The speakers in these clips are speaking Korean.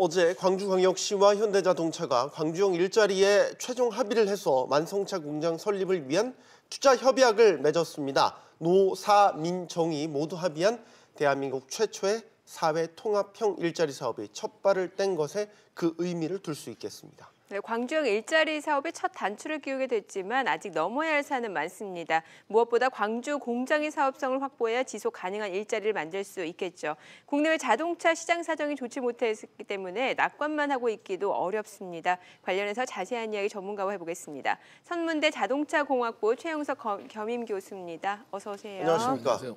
어제 광주광역시와 현대자동차가 광주형 일자리에 최종 합의를 해서 만성차 공장 설립을 위한 투자 협약을 맺었습니다. 노, 사, 민, 정이 모두 합의한 대한민국 최초의 사회 통합형 일자리 사업이 첫 발을 뗀 것에 그 의미를 둘 수 있겠습니다. 네, 광주형 일자리 사업의 첫 단추를 끼우게 됐지만 아직 넘어야 할 산은 많습니다. 무엇보다 광주 공장의 사업성을 확보해야 지속 가능한 일자리를 만들 수 있겠죠. 국내외 자동차 시장 사정이 좋지 못했기 때문에 낙관만 하고 있기도 어렵습니다. 관련해서 자세한 이야기 전문가와 해보겠습니다. 선문대 자동차공학부 최영석 겸임 교수입니다. 어서 오세요. 안녕하십니까. 안녕하세요.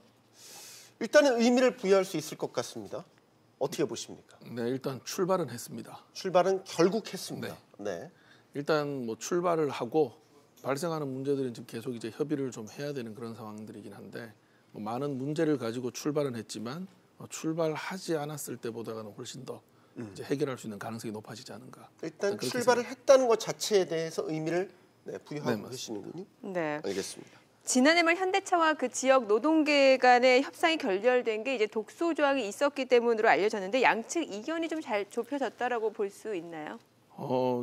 일단은 의미를 부여할 수 있을 것 같습니다. 어떻게 보십니까? 네, 일단 출발은 했습니다. 출발은 결국 했습니다. 네. 일단 뭐 출발을 하고 발생하는 문제들은 지금 계속 이제 협의를 좀 해야 되는 그런 상황들이긴 한데 뭐 많은 문제를 가지고 출발은 했지만 출발하지 않았을 때보다는 훨씬 더 이제 해결할 수 있는 가능성이 높아지지 않은가. 일단 출발을 했다는 것 자체에 대해서 의미를 부여하고 계시는군요. 네. 알겠습니다. 지난해 말 현대차와 그 지역 노동계 간의 협상이 결렬된 게 이제 독소 조항이 있었기 때문으로 알려졌는데 양측 이견이 좀 잘 좁혀졌다라고 볼 수 있나요?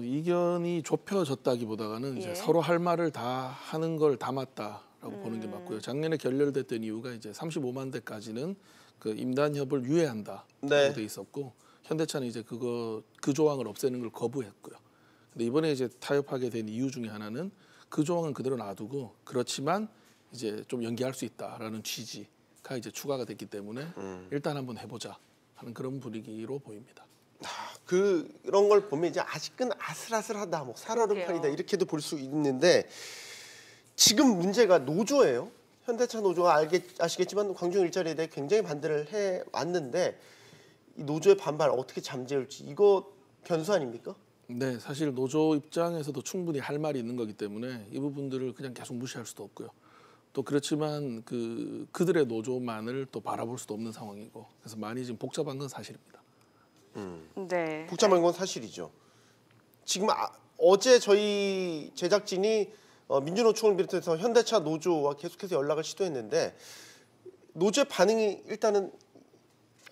이견이 좁혀졌다기보다는 이제 서로 할 말을 다 하는 걸 담았다라고 보는 게 맞고요. 작년에 결렬됐던 이유가 이제 35만 대까지는 그 임단협을 유예한다라고 돼 있었고 현대차는 이제 그 조항을 없애는 걸 거부했고요. 근데 이번에 이제 타협하게 된 이유 중에 하나는 그 조항은 그대로 놔두고 그렇지만 이제 좀 연기할 수 있다라는 취지가 이제 추가가 됐기 때문에 일단 한번 해보자 하는 그런 분위기로 보입니다. 그런 걸 보면 이제 아직은 아슬아슬하다, 뭐 살얼음판이다 이렇게도 볼 수 있는데 지금 문제가 노조예요. 현대차 노조가 아시겠지만 광주형 일자리에 대해 굉장히 반대를 해 왔는데 이 노조의 반발 어떻게 잠재울지 이거 변수 아닙니까? 네, 사실 노조 입장에서도 충분히 할 말이 있는 거기 때문에 이 부분들을 그냥 계속 무시할 수도 없고요. 또 그렇지만 그들의 노조만을 또 바라볼 수도 없는 상황이고 그래서 많이 지금 복잡한 건 사실입니다. 네. 복잡한 건 사실이죠. 지금 어제 저희 제작진이 민주노총을 비롯해서 현대차 노조와 계속해서 연락을 시도했는데 노조의 반응이 일단은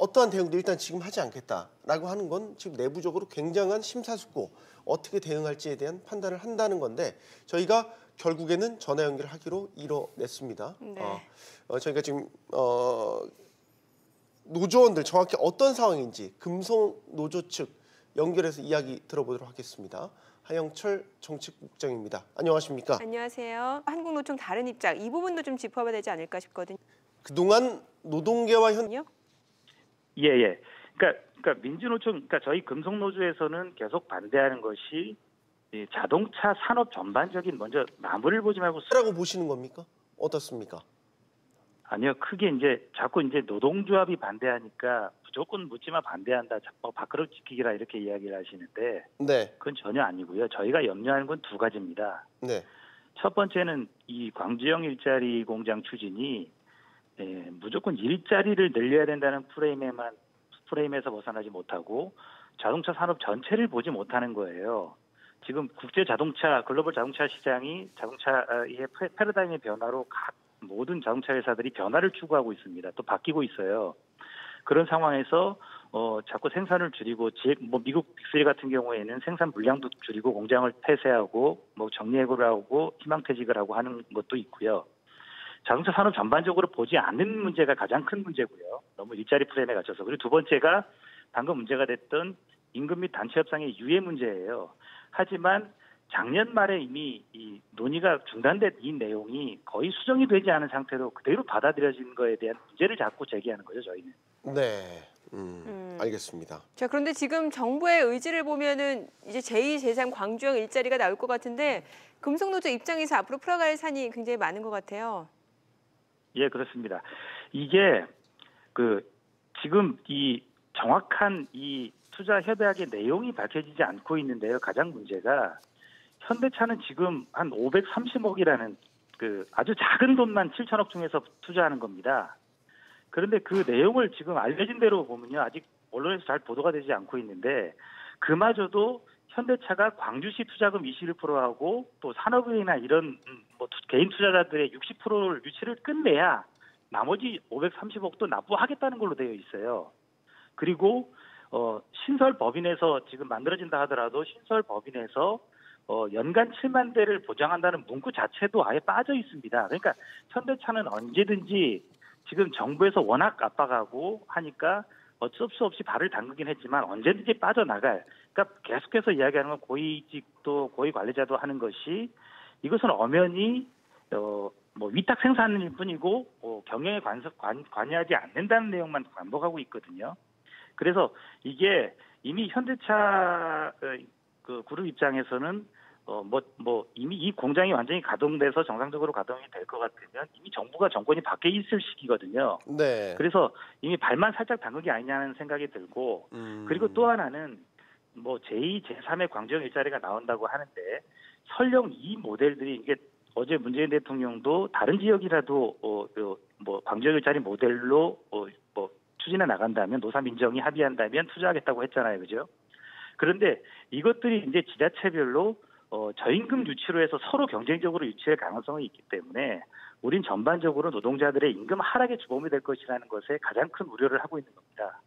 어떠한 대응도 일단 지금 하지 않겠다라고 하는 건 지금 내부적으로 굉장한 심사숙고 어떻게 대응할지에 대한 판단을 한다는 건데 저희가 결국에는 전화 연결을 하기로 이뤄냈습니다. 저희가 지금 노조원들 정확히 어떤 상황인지 금속 노조 측 연결해서 이야기 들어보도록 하겠습니다. 하영철 정책국장입니다. 안녕하십니까? 안녕하세요. 한국노총 다른 입장 이 부분도 좀 짚어봐야 되지 않을까 싶거든요. 그동안 노동계와 예. 그러니까 민주노총, 그러니까 저희 금속노조에서는 계속 반대하는 것이 이 자동차 산업 전반적인 먼저 나무를 보지 말고 라고 보시는 겁니까? 어떻습니까? 아니요, 크게 이제 자꾸 이제 노동조합이 반대하니까 무조건 묻지마 반대한다, 밥그릇 지키기라 이렇게 이야기를 하시는데 그건 전혀 아니고요. 저희가 염려하는 건 두 가지입니다. 첫 번째는 이 광주형 일자리 공장 추진이 무조건 일자리를 늘려야 된다는 프레임에서 벗어나지 못하고 자동차 산업 전체를 보지 못하는 거예요. 지금 국제 자동차, 글로벌 자동차 시장이 자동차의 패러다임의 변화로 각 모든 자동차 회사들이 변화를 추구하고 있습니다. 또 바뀌고 있어요. 그런 상황에서 자꾸 생산을 줄이고 미국 빅3 같은 경우에는 생산 물량도 줄이고 공장을 폐쇄하고 정리해고를 하고 희망퇴직을 하고 하는 것도 있고요. 자동차 산업 전반적으로 보지 않는 문제가 가장 큰 문제고요. 너무 일자리 프레임에 갇혀서. 그리고 두 번째가 방금 문제가 됐던 임금 및 단체 협상의 유예 문제예요. 하지만 작년 말에 이미 이 논의가 중단된 이 내용이 거의 수정이 되지 않은 상태로 그대로 받아들여진 거에 대한 문제를 자꾸 제기하는 거죠, 저희는. 네. 알겠습니다. 자, 그런데 지금 정부의 의지를 보면은 이제 제2, 제3 광주형 일자리가 나올 것 같은데 금속노조 입장에서 앞으로 풀어갈 산이 굉장히 많은 것 같아요. 예, 그렇습니다. 이게 지금 이 정확한 이 투자 협약의 내용이 밝혀지지 않고 있는데요. 가장 문제가 현대차는 지금 한 530억이라는 아주 작은 돈만 7천억 중에서 투자하는 겁니다. 그런데 그 내용을 지금 알려진 대로 보면요. 아직 언론에서 잘 보도가 되지 않고 있는데 그마저도 현대차가 광주시 투자금 21%하고 또 산업은행이나 이런 개인 투자자들의 60%를 유치를 끝내야 나머지 530억도 납부하겠다는 걸로 되어 있어요. 그리고 신설법인에서 지금 만들어진다 하더라도 신설법인에서 연간 7만 대를 보장한다는 문구 자체도 아예 빠져 있습니다. 그러니까 현대차는 언제든지 지금 정부에서 워낙 압박하고 하니까 어쩔 수 없이 발을 담그긴 했지만 언제든지 빠져나갈. 그러니까 계속해서 이야기하는 건 고위직도 고위 관리자도 하는 것이 이것은 엄연히 뭐 위탁 생산일 뿐이고 경영에 관여하지 않는다는 내용만 반복하고 있거든요. 그래서 이게 이미 현대차 그 그룹 입장에서는 이미 이 공장이 완전히 가동돼서 정상적으로 가동이 될 것 같으면 이미 정권이 바뀌어 있을 시기거든요. 네. 그래서 이미 발만 살짝 담근 게 아니냐는 생각이 들고 그리고 또 하나는 뭐 제2, 제3의 광주형 일자리가 나온다고 하는데 설령 이 모델들이 이게 어제 문재인 대통령도 다른 지역이라도 뭐 광주형 일자리 모델로 뭐 추진해 나간다면 노사민정이 합의한다면 투자하겠다고 했잖아요, 그죠? 그런데 이것들이 이제 지자체별로 저임금 유치로 해서 서로 경쟁적으로 유치할 가능성이 있기 때문에 우린 전반적으로 노동자들의 임금 하락에 주범이 될 것이라는 것에 가장 큰 우려를 하고 있는 겁니다.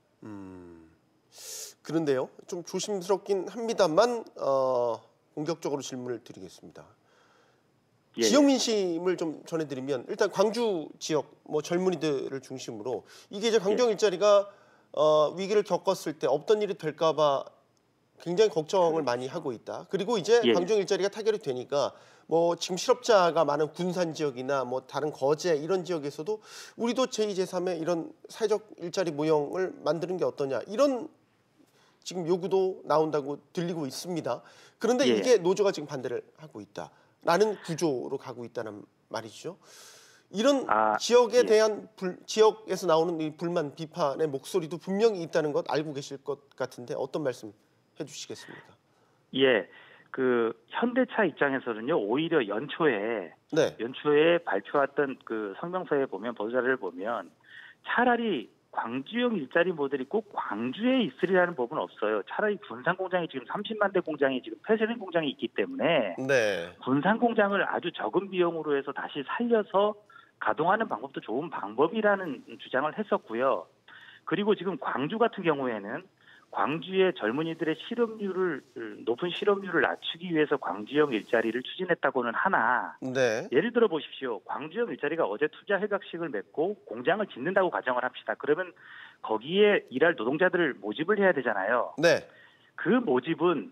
그런데요, 좀 조심스럽긴 합니다만 공격적으로 질문을 드리겠습니다. 예. 지역 민심을 좀 전해드리면 일단 광주 지역 뭐 젊은이들을 중심으로 이게 이제 광주형 일자리가 위기를 겪었을 때 없던 일이 될까봐 굉장히 걱정을 많이 하고 있다. 그리고 이제 예. 광주형 일자리가 타결이 되니까 뭐 지금 실업자가 많은 군산 지역이나 뭐 다른 거제 이런 지역에서도 우리도 제2, 제3의 이런 사회적 일자리 모형을 만드는 게 어떠냐 이런 지금 요구도 나온다고 들리고 있습니다. 그런데 예. 이게 노조가 지금 반대를 하고 있다라는 구조로 가고 있다는 말이죠. 이런 지역에 대한 지역에서 나오는 이 불만, 비판의 목소리도 분명히 있다는 것 알고 계실 것 같은데 어떤 말씀 해주시겠습니까? 예, 그 현대차 입장에서는요 오히려 연초에 발표했던 그 성명서에 보면 보도자료를 보면 차라리 광주형 일자리 모델이 꼭 광주에 있으리라는 법은 없어요. 차라리 군산 공장이 지금 30만 대 공장이 지금 폐쇄된 공장이 있기 때문에 군산 공장을 아주 적은 비용으로 해서 다시 살려서 가동하는 방법도 좋은 방법이라는 주장을 했었고요. 그리고 지금 광주 같은 경우에는 광주의 젊은이들의 높은 실업률을 낮추기 위해서 광주형 일자리를 추진했다고는 하나 예를 들어 보십시오. 광주형 일자리가 어제 투자 협약식을 맺고 공장을 짓는다고 가정을 합시다. 그러면 거기에 일할 노동자들을 모집을 해야 되잖아요. 그 모집은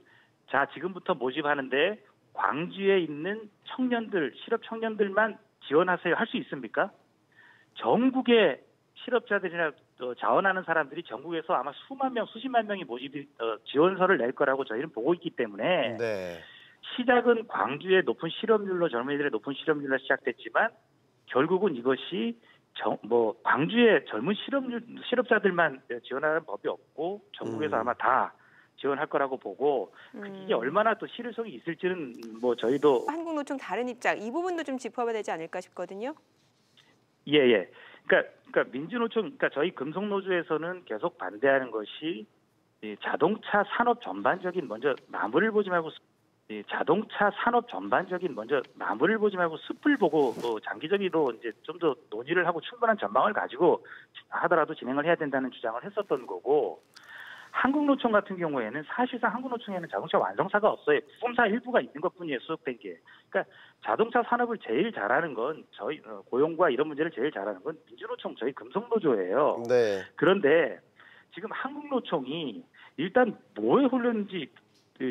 지금부터 모집하는데 광주에 있는 청년들, 실업 청년들만 지원하세요 할 수 있습니까? 전국의 실업자들이나 자원하는 사람들이 전국에서 아마 수만 명, 수십만 명이 지원서를 낼 거라고 저희는 보고 있기 때문에 시작은 광주의 높은 실업률로 젊은이들의 높은 실업률로 시작됐지만 결국은 이것이 광주의 젊은 실업자들만 지원하는 법이 없고 전국에서 아마 다 지원할 거라고 보고 이게 얼마나 또 실효성이 있을지는 뭐 저희도 한국노총 다른 입장 이 부분도 좀 짚어봐야 되지 않을까 싶거든요. 예. 그러니까 민주노총, 그러니까 저희 금속노조에서는 계속 반대하는 것이 자동차 산업 전반적인 나무를 보지 말고 숲을 보고 장기적으로 이제 좀 더 논의를 하고 충분한 전망을 가지고 하더라도 진행을 해야 된다는 주장을 했었던 거고. 한국노총 같은 경우에는 사실상 한국노총에는 자동차 완성사가 없어요. 부품사 일부가 있는 것뿐이에요. 수급된 게. 그러니까 자동차 산업을 제일 잘하는 건 저희 고용과 이런 문제를 제일 잘하는 건 민주노총 저희 금속노조예요. 그런데 지금 한국노총이 일단 뭐에 홀렸는지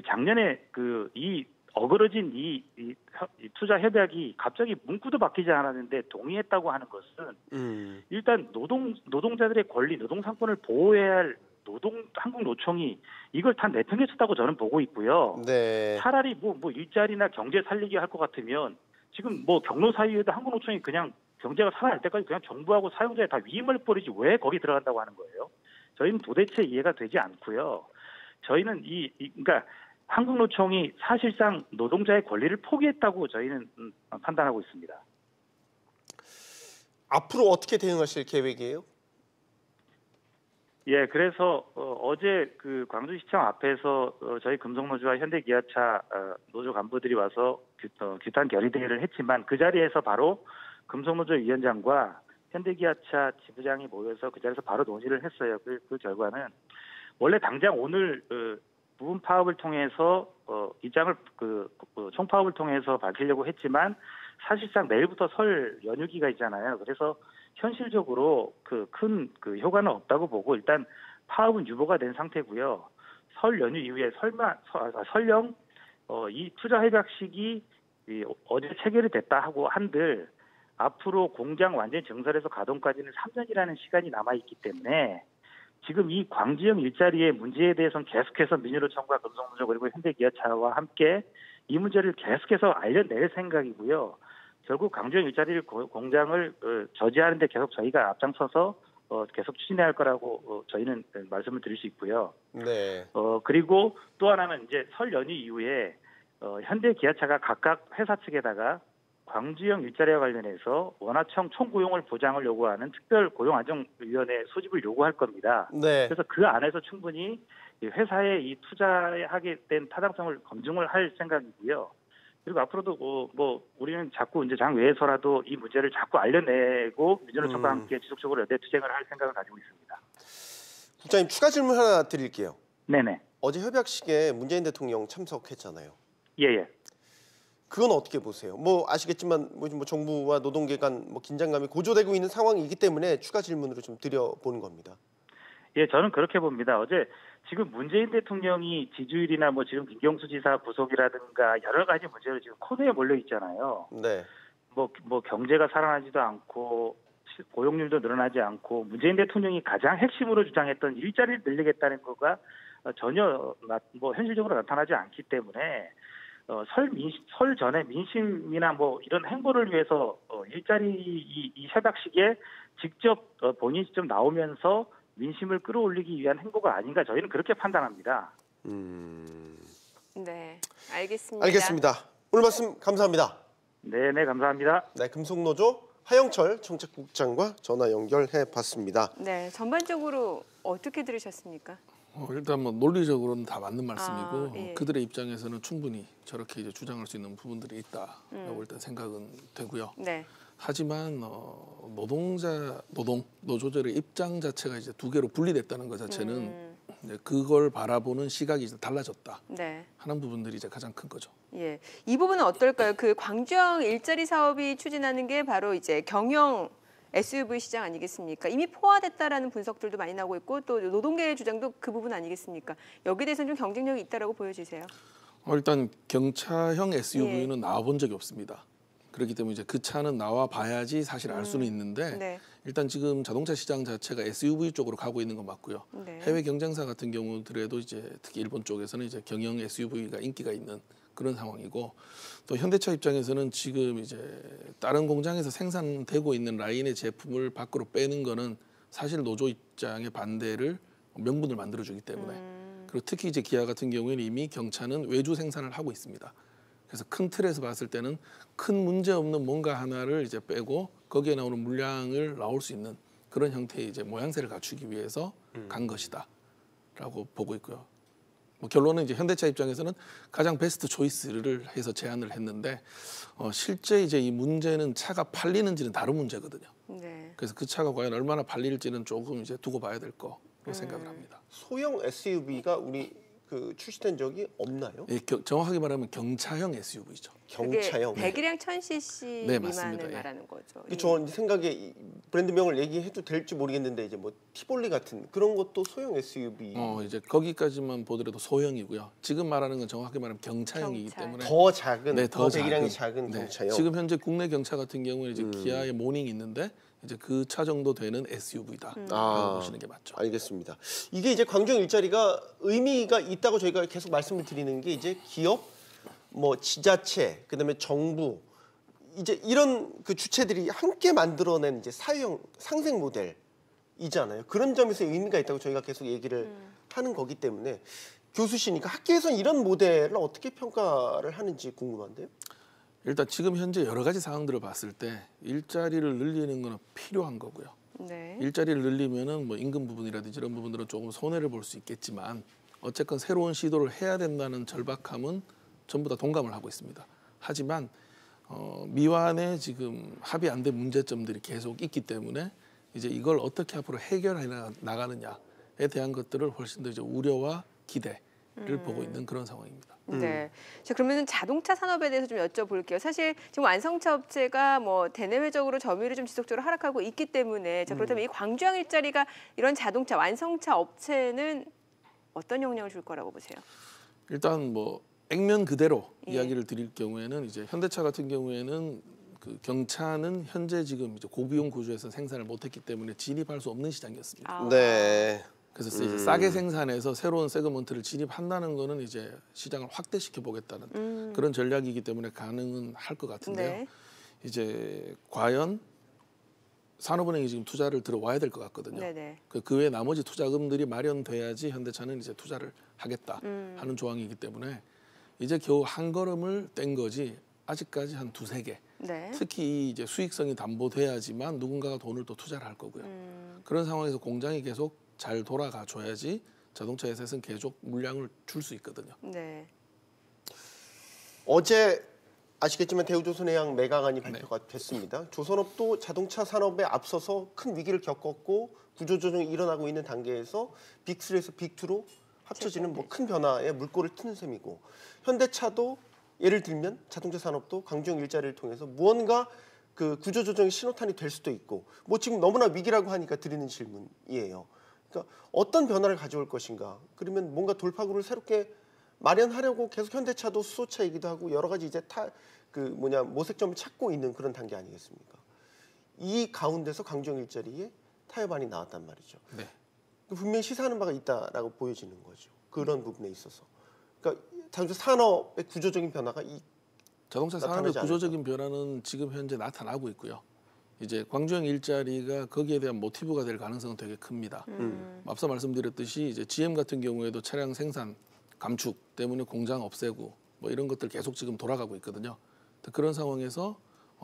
작년에 이 어그러진 이 투자 협약이 갑자기 문구도 바뀌지 않았는데 동의했다고 하는 것은 일단 노동자들의 권리, 노동 상권을 보호해야 할 한국노총이 이걸 다 내팽개쳤다고 저는 보고 있고요. 차라리 뭐 일자리나 경제 살리기 할 것 같으면 지금 뭐 경로사유에도 한국노총이 그냥 경제가 살아날 때까지 그냥 정부하고 사용자에 다 위임을 뿌리지 왜 거기 들어간다고 하는 거예요? 저희는 도대체 이해가 되지 않고요. 저희는 그러니까 한국노총이 사실상 노동자의 권리를 포기했다고 저희는 판단하고 있습니다. 앞으로 어떻게 대응하실 계획이에요? 예, 그래서 어제 그 광주시청 앞에서 저희 금속노조와 현대기아차 노조 간부들이 와서 규탄 결의대회를 했지만 그 자리에서 바로 금속노조 위원장과 현대기아차 지부장이 모여서 그 자리에서 바로 논의를 했어요. 그 결과는 원래 당장 오늘 부분 파업을 통해서 입장을 총파업을 통해서 밝히려고 했지만 사실상 내일부터 설 연휴기가 있잖아요. 그래서 현실적으로 큰 효과는 없다고 보고 일단 파업은 유보가 된 상태고요. 설 연휴 이후에 설령 이 투자 협약식이 어제 체결이 됐다 하고 한들 앞으로 공장 완전히 증설해서 가동까지는 3년이라는 시간이 남아있기 때문에 지금 이 광주형 일자리의 문제에 대해서는 계속해서 민주노 총과 금속노조 그리고 현대기아차와 함께 이 문제를 계속해서 알려낼 생각이고요. 결국 광주형 일자리 공장을 저지하는 데 계속 저희가 앞장서서 계속 추진해야 할 거라고 저희는 말씀을 드릴 수 있고요. 네. 그리고 또 하나는 이제 설 연휴 이후에 현대기아차가 각각 회사 측에다가 광주형 일자리와 관련해서 원화청 총고용을 보장을 요구하는 특별고용안정위원회 소집을 요구할 겁니다. 네. 그래서 그 안에서 충분히 회사에 이 투자하게 된 타당성을 검증을 할 생각이고요. 그리고 앞으로도 우리는 자꾸 이제 장외에서라도 이 문제를 자꾸 알려내고 민주노 총과 함께 지속적으로 여대 투쟁을 할 생각을 가지고 있습니다. 국장님 추가 질문 하나 드릴게요. 네네. 어제 협약식에 문재인 대통령 참석했잖아요. 예예. 그건 어떻게 보세요? 아시겠지만 정부와 노동계 간 긴장감이 고조되고 있는 상황이기 때문에 추가 질문으로 좀 드려보는 겁니다. 예, 저는 그렇게 봅니다. 어제 지금 문재인 대통령이 지지율이나 지금 김경수 지사 구속이라든가 여러 가지 문제로 지금 코너에 몰려 있잖아요. 네. 경제가 살아나지도 않고 고용률도 늘어나지 않고 문재인 대통령이 가장 핵심으로 주장했던 일자리를 늘리겠다는 거가 전혀 현실적으로 나타나지 않기 때문에 설 전에 민심이나 이런 행보를 위해서 일자리 이 협약식에 직접 본인이 직접 나오면서 민심을 끌어올리기 위한 행보가 아닌가 저희는 그렇게 판단합니다. 네, 알겠습니다. 알겠습니다. 오늘 말씀 감사합니다. 네, 감사합니다. 네, 금속노조 하영철 정책국장과 전화 연결해봤습니다. 네, 전반적으로 어떻게 들으셨습니까? 일단 논리적으로는 다 맞는 말씀이고 예. 그들의 입장에서는 충분히 저렇게 이제 주장할 수 있는 부분들이 있다라고 일단 생각은 되고요. 네. 하지만 노조들의 입장 자체가 이제 두 개로 분리됐다는 것 자체는 그걸 바라보는 시각이 이제 달라졌다 네. 하는 부분들이 이제 가장 큰 거죠. 예, 이 부분은 어떨까요? 광주형 일자리 사업이 추진하는 게 바로 이제 경영 SUV 시장 아니겠습니까? 이미 포화됐다라는 분석들도 많이 나오고 있고 또 노동계의 주장도 그 부분 아니겠습니까? 여기에 대해서는 좀 경쟁력이 있다라고 보여지세요? 일단 경차형 SUV는 나와본 적이 없습니다. 그렇기 때문에 이제 그 차는 나와 봐야지 사실 알 수는 있는데 네. 일단 지금 자동차 시장 자체가 SUV 쪽으로 가고 있는 건 맞고요. 네. 해외 해외 경쟁사 같은 경우들에도 이제 특히 일본 쪽에서는 이제 경영 SUV가 인기가 있는 그런 상황이고 또 현대차 입장에서는 지금 이제 다른 공장에서 생산되고 있는 라인의 제품을 밖으로 빼는 거는 사실 노조 입장의 반대를 명분을 만들어주기 때문에 그리고 특히 이제 기아 같은 경우에는 이미 경차는 외주 생산을 하고 있습니다. 그래서 큰 틀에서 봤을 때는 큰 문제 없는 뭔가 하나를 이제 빼고 거기에 나오는 물량을 나올 수 있는 그런 형태의 이제 모양새를 갖추기 위해서 간 것이다라고 보고 있고요. 결론은 이제 현대차 입장에서는 가장 베스트 초이스를 해서 제안을 했는데 실제 이제 이 문제는 차가 팔리는지는 다른 문제거든요. 네. 그래서 그 차가 과연 얼마나 팔릴지는 조금 이제 두고 봐야 될 거로 생각을 합니다. 소형 SUV가 우리 출시된 적이 없나요? 예, 정확하게 말하면 경차형 SUV죠. 경차형. 100이랑 1000cc 네, 미만을 맞습니다. 말하는 거죠. 저 생각에 브랜드명을 얘기해도 될지 모르겠는데 이제 티볼리 같은 그런 것도 소형 SUV. 이제 거기까지만 보더라도 소형이고요. 지금 말하는 건 정확히 말하면 경차형이기 때문에 더 작은, 네, 더 배기량이 작은 네. 경차형. 지금 현재 국내 경차 같은 경우는 이제 기아의 모닝이 있는데 이제 그 차 정도 되는 SUV다라고 보시는 게 맞죠. 알겠습니다. 이게 이제 광주형 일자리가 의미가 있다고 저희가 계속 말씀을 드리는 게 이제 기업, 지자체, 그다음에 정부 이제 이런 주체들이 함께 만들어낸 이제 사회형 상생 모델이잖아요. 그런 점에서 의미가 있다고 저희가 계속 얘기를 하는 거기 때문에 교수시니까 학계에서는 이런 모델을 어떻게 평가를 하는지 궁금한데요. 일단 지금 현재 여러 가지 상황들을 봤을 때 일자리를 늘리는 건 필요한 거고요. 네. 일자리를 늘리면은 임금 부분이라든지 이런 부분들은 조금 손해를 볼 수 있겠지만 어쨌건 새로운 시도를 해야 된다는 절박함은 전부 다 동감을 하고 있습니다. 하지만 미완에 지금 합의 안 된 문제점들이 계속 있기 때문에 이제 이걸 어떻게 앞으로 해결해 나가느냐에 대한 것들을 훨씬 더 이제 우려와 기대를 보고 있는 그런 상황입니다. 네. 자, 그러면 자동차 산업에 대해서 좀 여쭤볼게요. 사실 지금 완성차 업체가 뭐 대내외적으로 점유율이 좀 지속적으로 하락하고 있기 때문에 자, 그렇다면 이 광주형 일자리가 이런 자동차 완성차 업체는 어떤 영향을 줄 거라고 보세요? 일단 뭐 액면 그대로 이야기를 드릴 경우에는 이제 현대차 같은 경우에는 그 경차는 현재 지금 이제 고비용 구조에서 생산을 못했기 때문에 진입할 수 없는 시장이었습니다. 네. 그래서 이제 싸게 생산해서 새로운 세그먼트를 진입한다는 거는 이제 시장을 확대시켜 보겠다는 그런 전략이기 때문에 가능은 할 것 같은데요. 네. 이제 과연 산업은행이 지금 투자를 들어와야 될 것 같거든요. 네네. 그 외에 나머지 투자금들이 마련돼야지 현대차는 이제 투자를 하겠다 하는 조항이기 때문에 이제 겨우 한 걸음을 뗀 거지 아직까지 한 두세 개. 네. 특히 이제 수익성이 담보돼야지만 누군가가 돈을 또 투자를 할 거고요. 그런 상황에서 공장이 계속 잘 돌아가 줘야지 자동차 회사에서는 계속 물량을 줄 수 있거든요. 네. 어제 아시겠지만 대우조선해양 매각안이 발표가 됐습니다. 조선업도 자동차 산업에 앞서서 큰 위기를 겪었고 구조조정이 일어나고 있는 단계에서 빅3에서 빅2로 합쳐지는 뭐 큰 변화에 물꼬를 트는 셈이고 현대차도 예를 들면 자동차 산업도 광주형 일자리를 통해서 무언가 그 구조조정의 신호탄이 될 수도 있고 뭐 지금 너무나 위기라고 하니까 드리는 질문이에요. 그러니까 어떤 변화를 가져올 것인가? 그러면 뭔가 돌파구를 새롭게 마련하려고 계속 현대차도 수소차이기도 하고 여러 가지 이제 모색점을 찾고 있는 그런 단계 아니겠습니까? 이 가운데서 광주형 일자리에 타협안이 나왔단 말이죠. 네. 분명히 시사하는 바가 있다라고 보여지는 거죠. 그런 부분에 있어서. 그러니까 자동차 산업의 구조적인 변화가 자동차 산업의 구조적인 변화는 지금 현재 나타나고 있고요. 이제 광주형 일자리가 거기에 대한 모티브가 될 가능성은 되게 큽니다. 앞서 말씀드렸듯이 이제 GM 같은 경우에도 차량 생산 감축 때문에 공장 없애고 뭐 이런 것들 계속 지금 돌아가고 있거든요. 그런 상황에서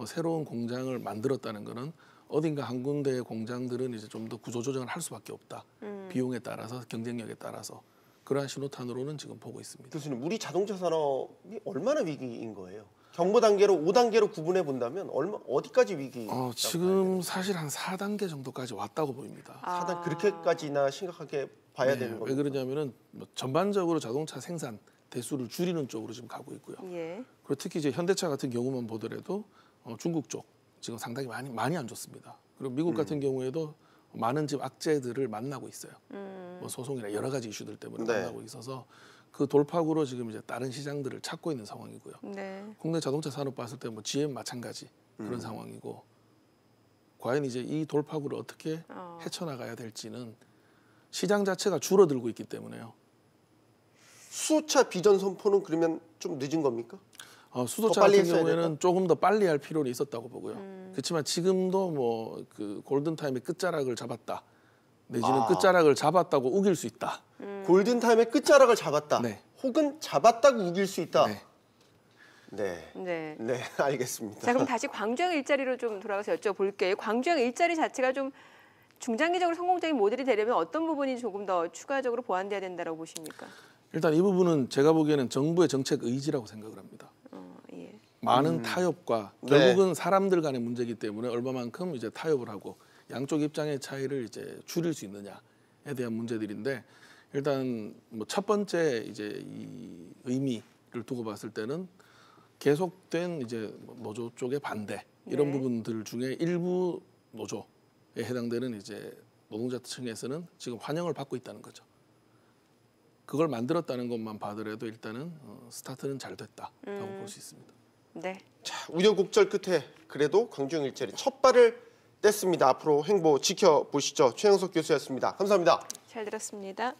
새로운 공장을 만들었다는 거는 어딘가 한 군데의 공장들은 이제 좀 더 구조조정을 할 수밖에 없다. 비용에 따라서 경쟁력에 따라서 그러한 신호탄으로는 지금 보고 있습니다. 교수님, 우리 자동차 산업이 얼마나 위기인 거예요? 경보 단계로 5단계로 구분해 본다면 어디까지 위기? 지금 사실 한 4단계 정도까지 왔다고 보입니다. 4단 그렇게까지나 심각하게 봐야 되는 겁니다. 왜 그러냐면은 전반적으로 자동차 생산 대수를 줄이는 쪽으로 지금 가고 있고요. 예. 그리고 특히 이제 현대차 같은 경우만 보더라도 중국 쪽 지금 상당히 많이 안 좋습니다. 그리고 미국 같은 경우에도 많은 집 악재들을 만나고 있어요. 뭐 소송이나 여러 가지 이슈들 때문에 만나고 있어서 그 돌파구로 지금 이제 다른 시장들을 찾고 있는 상황이고요. 네. 국내 자동차 산업 봤을 때 뭐 GM 마찬가지 그런 상황이고 과연 이제 이 돌파구를 어떻게 헤쳐나가야 될지는 시장 자체가 줄어들고 있기 때문에요. 수소차 비전 선포는 그러면 좀 늦은 겁니까? 수소차 같은 경우에는 조금 더 빨리 할 필요는 있었다고 보고요. 그렇지만 지금도 뭐 그 골든타임의 끝자락을 잡았다. 내지는 끝자락을 잡았다고 우길 수 있다. 골든타임의 끝자락을 잡았다. 네. 혹은 잡았다고 우길 수 있다. 네. 네, 알겠습니다. 자, 그럼 다시 광주형 일자리로 좀 돌아가서 여쭤볼게요. 광주형 일자리 자체가 좀 중장기적으로 성공적인 모델이 되려면 어떤 부분이 조금 더 추가적으로 보완돼야 된다고 보십니까? 일단 이 부분은 제가 보기에는 정부의 정책 의지라고 생각을 합니다. 예. 많은 타협과 결국은 사람들 간의 문제이기 때문에 얼마만큼 이제 타협을 하고 양쪽 입장의 차이를 이제 줄일 수 있느냐에 대한 문제들인데 일단 뭐 첫 번째 이제 이 의미를 두고 봤을 때는 계속된 이제 노조 쪽의 반대 이런 부분들 중에 일부 노조에 해당되는 이제 노동자층에서는 지금 환영을 받고 있다는 거죠. 그걸 만들었다는 것만 봐더라도 일단은 스타트는 잘 됐다라고 볼 수 있습니다. 네. 자, 우여곡절 끝에 그래도 광주형 일자리 첫 발을 뗐습니다. 앞으로 행보 지켜보시죠. 최영석 교수였습니다. 감사합니다. 잘 들었습니다.